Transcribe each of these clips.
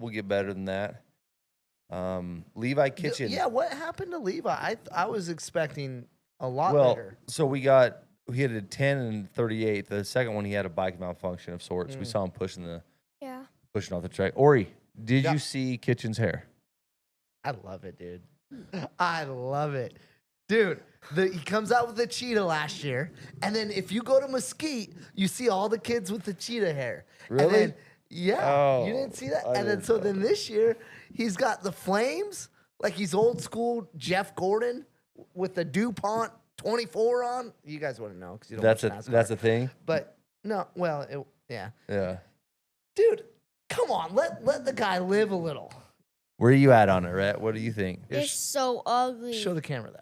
we'll get better than that. Levi Kitchen. Yeah, what happened to Levi? I was expecting a lot better. So we had a 10 and 38. The second one, he had a bike malfunction of sorts. We saw him pushing off the track. Ori, did you see Kitchen's hair? I love it, dude. I love it. Dude, he comes out with the cheetah last year, and then if you go to Mesquite, you see all the kids with the cheetah hair. Really? And then, you didn't see that? I And then didn't know. this year, he's got the flames, like he's old school Jeff Gordon with the DuPont 24 on. You guys wouldn't know because you don't watch NASCAR. That's a thing? But no, well, yeah. Yeah. Dude, come on, let the guy live a little. Where are you at on it, Rhett? What do you think? It's so ugly. Show the camera that.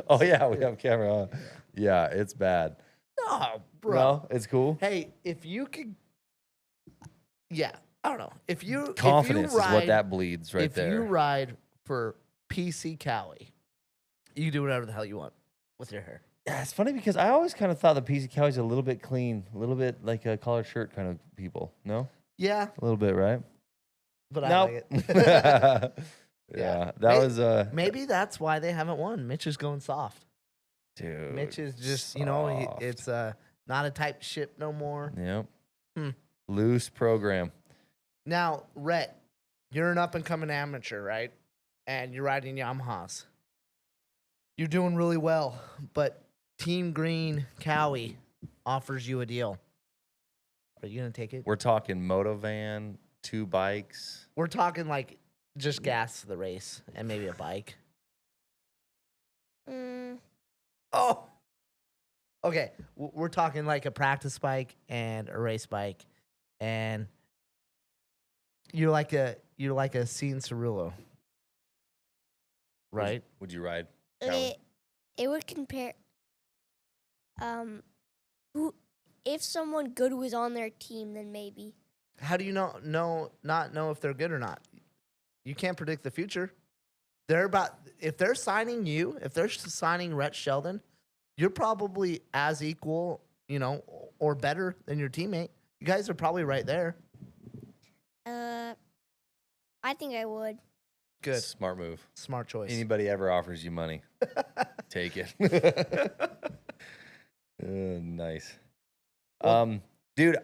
Oh, yeah, we have camera on. Yeah, it's bad. No, bro. No, it's cool. Hey, if you could, I don't know. Confidence if you ride, is what that bleeds there. If you ride for PC Cowie, you can do whatever the hell you want with your hair. Yeah, it's funny because I always kind of thought the PC Cowie's a little bit clean, a little bit like a collared shirt kind of people. No? Yeah, A little bit, right? but Nope. I like it. Yeah, that was maybe that's why they haven't won. Mitch is going soft. dude. Mitch is just, soft. it's not a type ship no more. Yep. Hmm. Loose program. Now, Rhett, you're an up and coming amateur, right? And you're riding Yamahas. You're doing really well, but Team Green Cowie offers you a deal. Are you gonna take it? We're talking moto van, 2 bikes. We're talking like just gas to the race and maybe a bike. Oh, okay. We're talking like a practice bike and a race bike, and you're like a Cien Cirulo, right? Would you ride? It would compare. Who, if someone good was on their team, then maybe. How do you not know if they're good or not? You can't predict the future. If they're signing you, if they're signing Rhett Sheldon, you're probably as equal, or better than your teammate. You guys are probably right there. I think I would. Good. Smart move. Smart choice. Anybody ever offers you money, take it. Nice. Dude,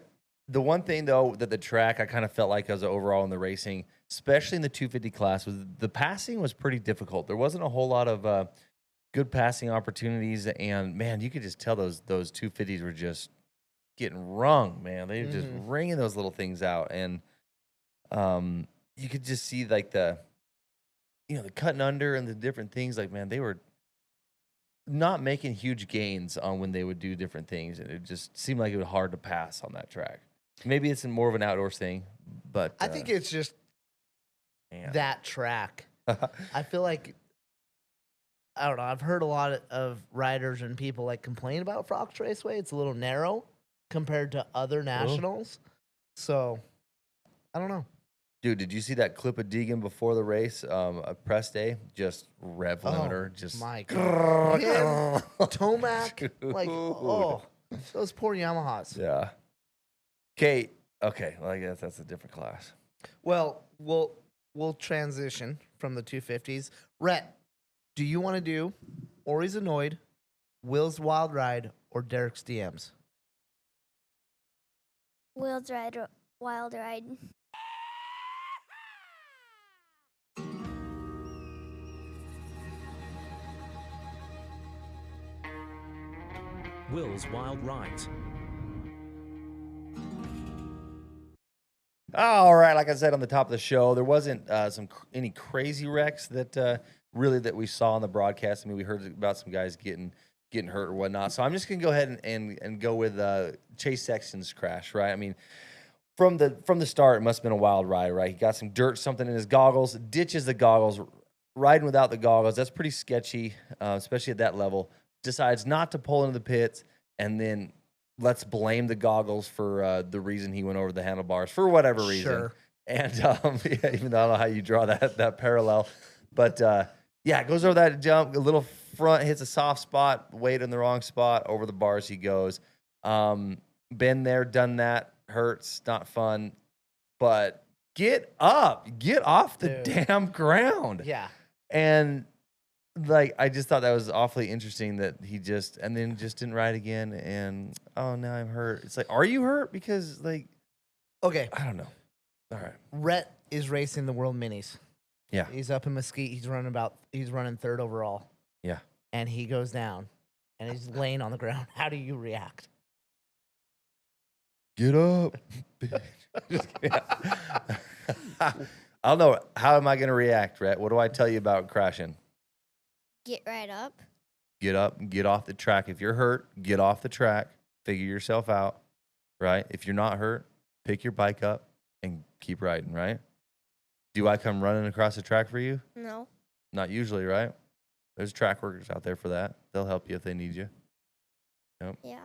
the one thing, though, that the track I kind of felt like as overall in the racing, especially in the 250 class, was the passing was pretty difficult. There wasn't a whole lot of good passing opportunities, and, man, you could just tell those 250s were just getting rung, man. They were just wringing those little things out, and you could just see, like, the cutting under and the different things. Like, man, they were not making huge gains on when they would do different things, and it just seemed like it was hard to pass on that track. Maybe it's more of an outdoors thing, but I think it's just that track. I feel like, I don't know, I've heard a lot of riders and people like complain about Fox Raceway. It's a little narrow compared to other nationals. So, I don't know. Dude, did you see that clip of Deegan before the race, a press day? Just rev limiter, just my God. Him, Tomac, like, those poor Yamahas. Yeah. Okay. Well, I guess that's a different class. Well, we'll transition from the 250s. Rhett, do you want to do Ori's Annoyed, Will's Wild Ride, or Derek's DMs? Will's Wild Ride. Will's Wild Rides. All right, like I said on the top of the show, there wasn't any crazy wrecks that we saw on the broadcast. I mean, we heard about some guys getting hurt or whatnot. So I'm just gonna go ahead and go with Chase Sexton's crash. Right? I mean, from the start, it must have been a wild ride. Right? He got some dirt, something in his goggles, ditches the goggles, riding without the goggles. That's pretty sketchy, especially at that level. Decides not to pull into the pits, and then let's blame the goggles for the reason he went over the handlebars for whatever reason. Sure. And even though I don't know how you draw that parallel, but goes over that jump, a little front, hits a soft spot, weight in the wrong spot, over the bars he goes. Been there, done that, hurts, not fun, but get up, get off the Dude. damn ground. Yeah. And like, I just thought that was awfully interesting that he just, and then just didn't ride again. And oh, now I'm hurt. It's like, are you hurt? Because like, Okay. I don't know. All right. Rhett is racing the World Minis. Yeah. He's up in Mesquite. He's running third overall. Yeah. And he goes down and he's laying on the ground. How do you react? Get up. Just kidding. I don't know. How am I going to react, Rhett? What do I tell you about crashing? Get right up. Get up and get off the track. If you're hurt, get off the track. Figure yourself out, right? If you're not hurt, pick your bike up and keep riding, right? Do I come running across the track for you? No. Not usually, right? There's track workers out there for that. They'll help you if they need you. Yep. Yeah.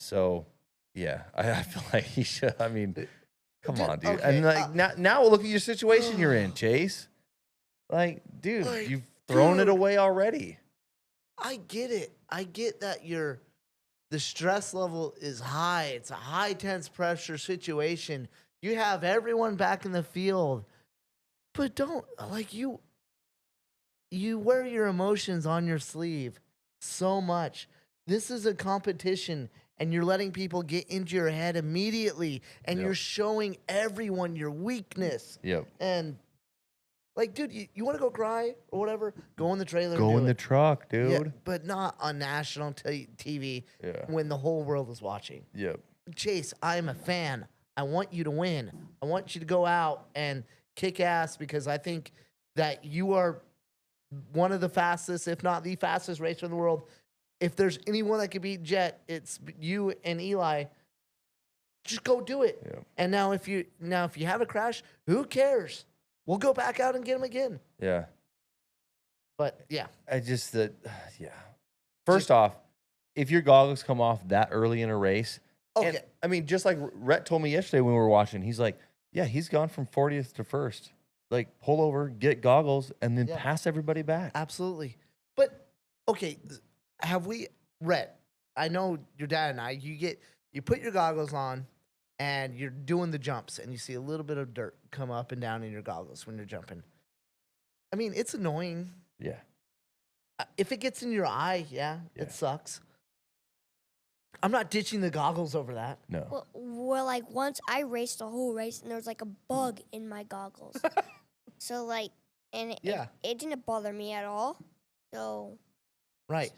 So, yeah, I feel like he should. I mean, come Dude, on, dude. okay, And like now look at your situation you're in, Chase. Like, dude, Like, you've thrown it dude. away already. I get it. I get that the stress level is high. It's a high tense pressure situation. You have everyone back in the field. But don't like you wear your emotions on your sleeve so much. This is a competition and you're letting people get into your head immediately and Yep. you're showing everyone your weakness. Yep. And like, dude, you want to go cry or whatever? Go in the trailer. and Go do in the it. truck, dude. Yeah, but not on national TV Yeah. when the whole world is watching. Yep. Chase, I'm a fan. I want you to win. I want you to go out and kick ass because I think that you are one of the fastest, if not the fastest racer in the world. If there's anyone that could beat Jet, it's you and Eli. Just go do it. Yeah. And now if you have a crash, who cares? We'll go back out and get him again. Yeah. But yeah. I just yeah. First off, if your goggles come off that early in a race, Okay. and, I mean, just like Rhett told me yesterday when we were watching, he's like, yeah, he's gone from 40th to first. Like, pull over, get goggles, and then Yeah. pass everybody back. Absolutely. But okay, have we Rhett, I know your dad and I, you put your goggles on and you're doing the jumps and you see a little bit of dirt come up and down in your goggles when you're jumping. I mean, it's annoying. Yeah. If it gets in your eye, yeah, Yeah. it sucks. I'm not ditching the goggles over that. No. Well, like once I raced the whole race and there was like a bug in my goggles. So like, and Yeah. it didn't bother me at all. So Right.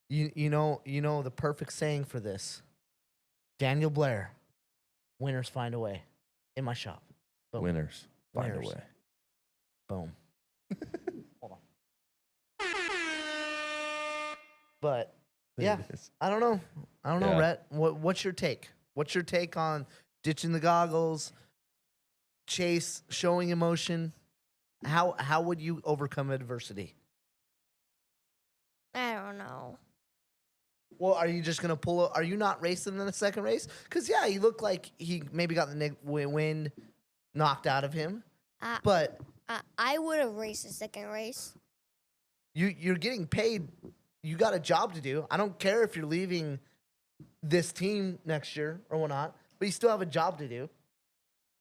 You know the perfect saying for this. Daniel Blair, winners find a way. In my shop. Boom. Winners find Winners. a way. Boom. Hold on. But There yeah, it is. I don't know. Yeah. Rhett. What's your take? What's your take on ditching the goggles, Chase showing emotion? How would you overcome adversity? I don't know. Well, are you just gonna pull? Are you not racing in the second race? Because yeah, he looked like he maybe got the wind knocked out of him. But I would have raced the second race. you're getting paid. You got a job to do. I don't care if you're leaving this team next year or whatnot, but you still have a job to do,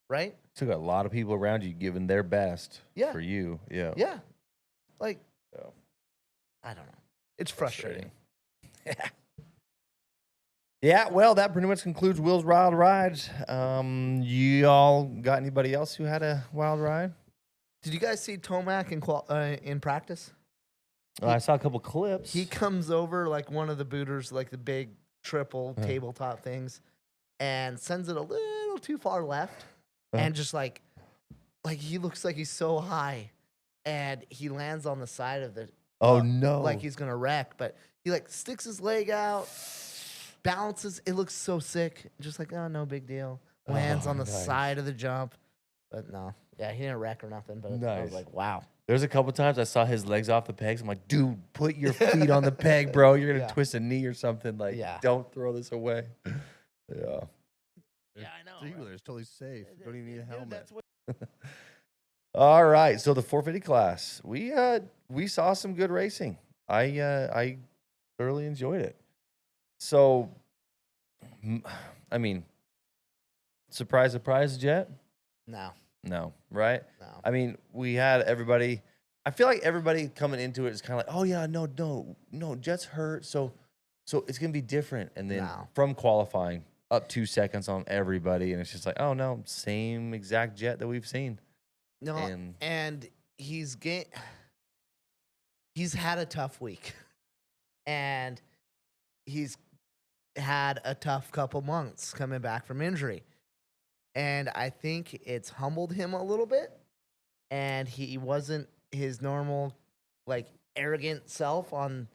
right? Still got a lot of people around you giving their best Yeah. for you. Yeah. Yeah. Like, Yeah. I don't know. It's frustrating. Yeah. Yeah, well, that pretty much concludes Will's wild rides. You all got anybody else who had a wild ride? Did you guys see Tomac in practice? I saw a couple clips. He comes over like one of the booters, like the big triple Uh-huh. tabletop things, and sends it a little too far left, Uh-huh. and just like he looks like he's so high, and he lands on the side of the Oh no! like he's gonna wreck, but he like sticks his leg out, balances. It looks so sick. Just like, oh, no big deal. Lands Oh, on the nice. side of the jump, but no, yeah, he didn't wreck or nothing. But I Nice. was like, wow. There's a couple times I saw his legs off the pegs. I'm like, dude, put your feet on the peg, bro. You're gonna Yeah. twist a knee or something. Like, Yeah. don't throw this away. Yeah. Yeah, I know. Tubular is totally safe. Don't even need a helmet. All right. So the 450 class, we saw some good racing. I thoroughly enjoyed it. So, I mean, surprise, Jet. No. No, right? No. I mean, we had everybody. I feel like everybody coming into it is kind of like, oh yeah, no, Jet's hurt, so it's gonna be different. And then No. from qualifying up 2 seconds on everybody, and it's just like, oh no, same exact Jet that we've seen. No, and he's had a tough week, and he's had a tough couple months coming back from injury, and I think it's humbled him a little bit, and he wasn't his normal, like, arrogant self on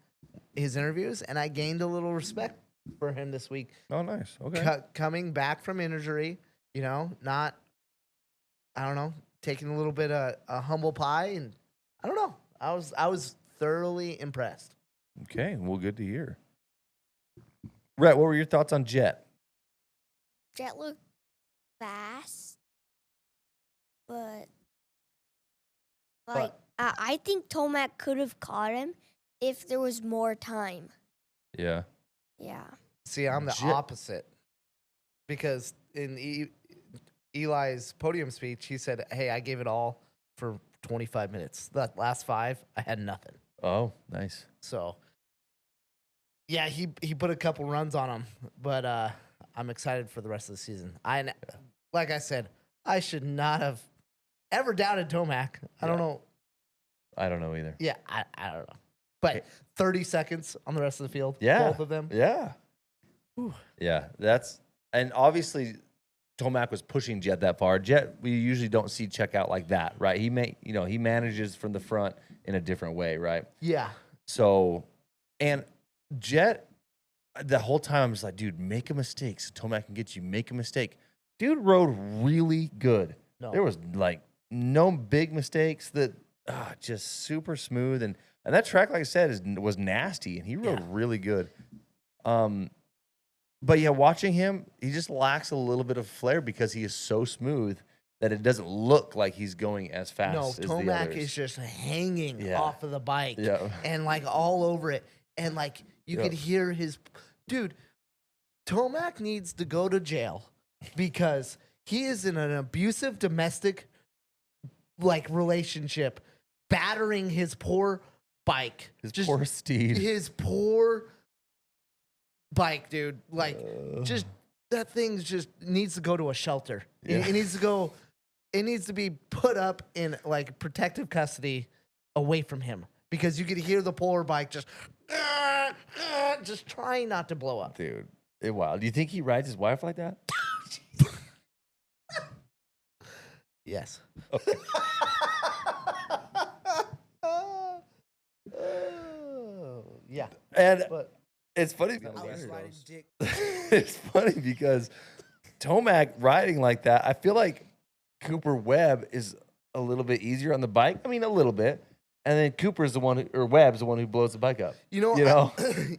his interviews, and I gained a little respect for him this week. Oh, nice. Okay. Coming back from injury, not, I don't know, taking a little bit of a humble pie, and I don't know. I was thoroughly impressed. Okay, well, good to hear. Rhett, what were your thoughts on Jet? Jet looked fast, but I think Tomac could have caught him if there was more time. Yeah. Yeah. See, I'm the opposite, because in Eli's podium speech, he said, "Hey, I gave it all for 25 minutes. That last 5, I had nothing." Oh, nice. So, yeah, he put a couple runs on him, but I'm excited for the rest of the season. Like I said, I should not have ever doubted Tomac. I don't know. I don't know either. Yeah, I don't know. But 30 seconds on the rest of the field, Yeah. both of them. Yeah. Whew. Yeah, and obviously Tomac was pushing Jet that far. Jet, we usually don't see check out like that, right? He manages from the front in a different way, right? Yeah. So, and Jet, the whole time I'm just like, dude, make a mistake so Tomac can get you. Make a mistake. Dude rode really good. No. There was like no big mistakes. That just super smooth, and that track, like I said, was nasty, and he rode really good. But yeah, watching him, he just lacks a little bit of flair because he is so smooth that it doesn't look like he's going as fast. No, as the Tomac others. is just hanging Yeah. off of the bike Yeah. and like all over it. And like you could hear his dude, Tomac needs to go to jail because he is in an abusive domestic like relationship, battering his poor bike. His poor steed. His poor bike, dude. Like just that thing just needs to go to a shelter. Yeah. It needs to go. It needs to be put up in like protective custody away from him because you could hear the polar bike just trying not to blow up. Dude, wow. Do you think he rides his wife like that? Yes. Okay. Yeah. And But it's funny. I was riding dick. It's funny because Tomac riding like that, I feel like Cooper Webb is a little bit easier on the bike. I mean, a little bit. And then Cooper's the one, or Webb's the one who blows the bike up. You know?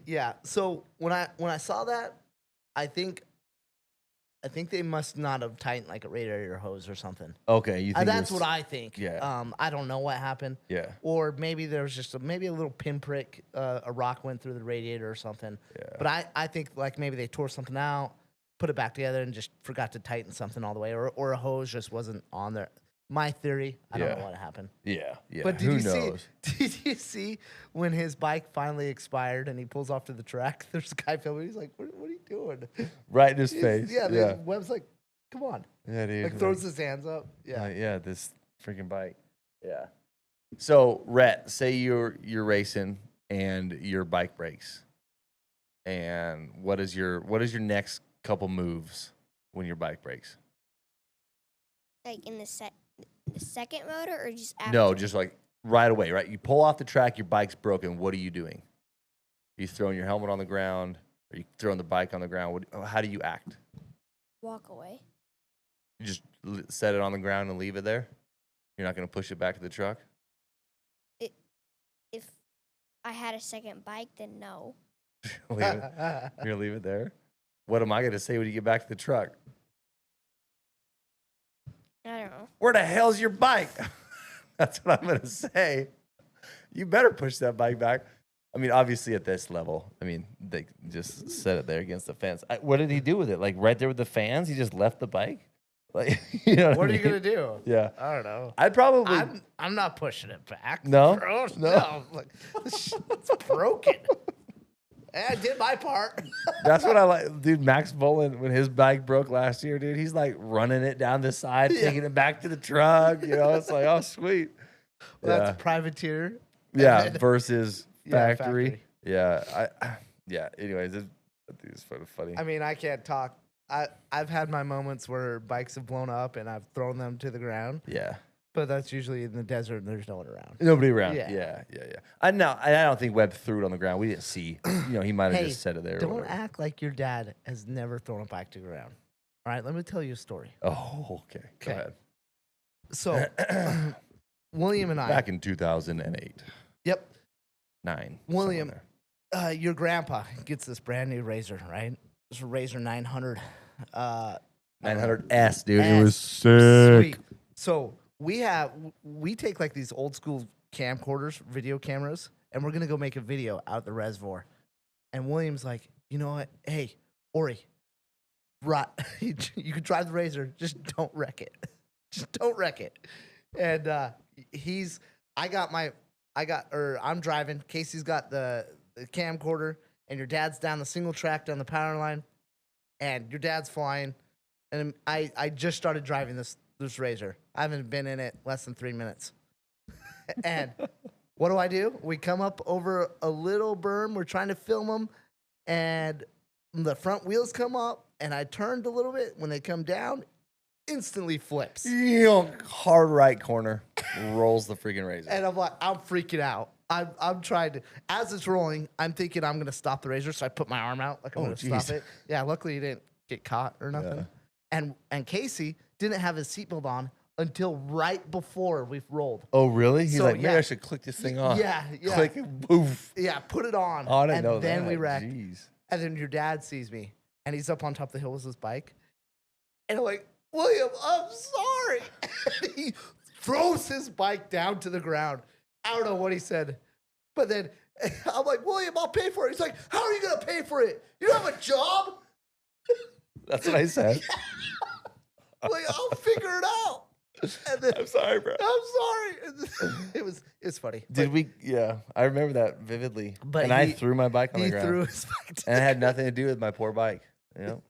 Yeah. So when I saw that, I think they must not have tightened like a radiator hose or something. Okay, you think That's what I think. Yeah. I don't know what happened. Yeah. Or maybe there was just maybe a little pinprick, a rock went through the radiator or something. Yeah. But I think like maybe they tore something out, put it back together, and just forgot to tighten something all the way, or a hose just wasn't on there. My theory. I don't know what happened. Yeah. But Who knows? Did you see when his bike finally expired and he pulls off to the track? There's a guy filming. He's like, "What are you doing?" Right in his face. Yeah. Webb's like, "Come on!" Yeah, dude. Like throws his hands up. Yeah. Yeah, this freaking bike. Yeah. So, Rhett, say you're racing and your bike breaks. And what is your next couple moves when your bike breaks? Like in the second motor or just after? No, just like right away, right? You pull off the track, your bike's broken. What are you doing? Are you throwing your helmet on the ground? Are you throwing the bike on the ground? How do you act? Walk away. You just set it on the ground and leave it there? You're not going to push it back to the truck? If I had a second bike, then no. Leave it. You're going to leave it there? What am I going to say when you get back to the truck? I don't know. Where the hell's your bike? That's what I'm going to say. You better push that bike back. I mean, obviously at this level, I mean, they just set it there against the fence. What did he do with it? Like right there with the fans? He just left the bike? Like, you know What I are you mean? gonna do? Yeah. I don't know. I'd probably. I'm not pushing it back. No? Bro. No? No. Like, it's broken. And I did my part. That's what I like, dude. Max Bolin, when his bike broke last year, dude, he's like running it down the side, taking it back to the truck. You know, it's like, oh, sweet. Well, Yeah. that's privateer. Yeah, And then- versus Yeah, factory. Yeah, yeah. Anyways, it's funny. I mean, I can't talk. I've had my moments where bikes have blown up and I've thrown them to the ground, Yeah, but that's usually in the desert and there's no one around. nobody around. Yeah. Yeah. I don't think Webb threw it on the ground. We didn't see. You know, he might have Hey, just set it there. or don't whatever. act like your dad has never thrown a bike to the ground. All right, let me tell you a story. Oh, okay. Go Okay. ahead. So, William and I. Back in 2008, Yep. 9. William, somewhere there. Your grandpa gets this brand new Razor, right? It's a Razor 900. 900S, dude. It S. was sick. Sweet. So we take like these old school camcorders, video cameras, and we're gonna go make a video out the reservoir. And William's like, you know what? Hey, Ori, right? You can drive the Razor, just don't wreck it. Just don't wreck it. And I'm driving. Casey's got the camcorder, and your dad's down the single track down the power line, and your dad's flying. And I just started driving this Razor. I haven't been in it less than 3 minutes. And what do? We come up over a little berm. We're trying to film them, and the front wheels come up, and I turned a little bit. When they come down, instantly flips. Hard right corner rolls the freaking Razor. And I'm like, I'm freaking out. I'm trying to, as it's rolling, I'm thinking I'm going to stop the Razor. So I put my arm out like I'm going to stop geez. it. Yeah, luckily he didn't get caught or nothing. And Casey didn't have his seatbelt on until right before we've rolled. Oh, really? He's So, like, maybe yeah. I should click this thing on. Yeah. Click and poof. Yeah, put it on. Oh, I didn't and know then that. we wrecked. Jeez. And then your dad sees me, and he's up on top of the hill with his bike. And I'm like, William, I'm sorry. And he throws his bike down to the ground. I don't know what he said. But then I'm like, William, I'll pay for it. He's like, how are you going to pay for it? You don't have a job? That's what I said. I'm like, I'll figure it out. And then, I'm sorry, bro. I'm sorry. It's funny. Did we? Yeah, I remember that vividly. But and I he- threw my bike on the He ground. threw his bike And it had nothing to do with my poor bike. You know?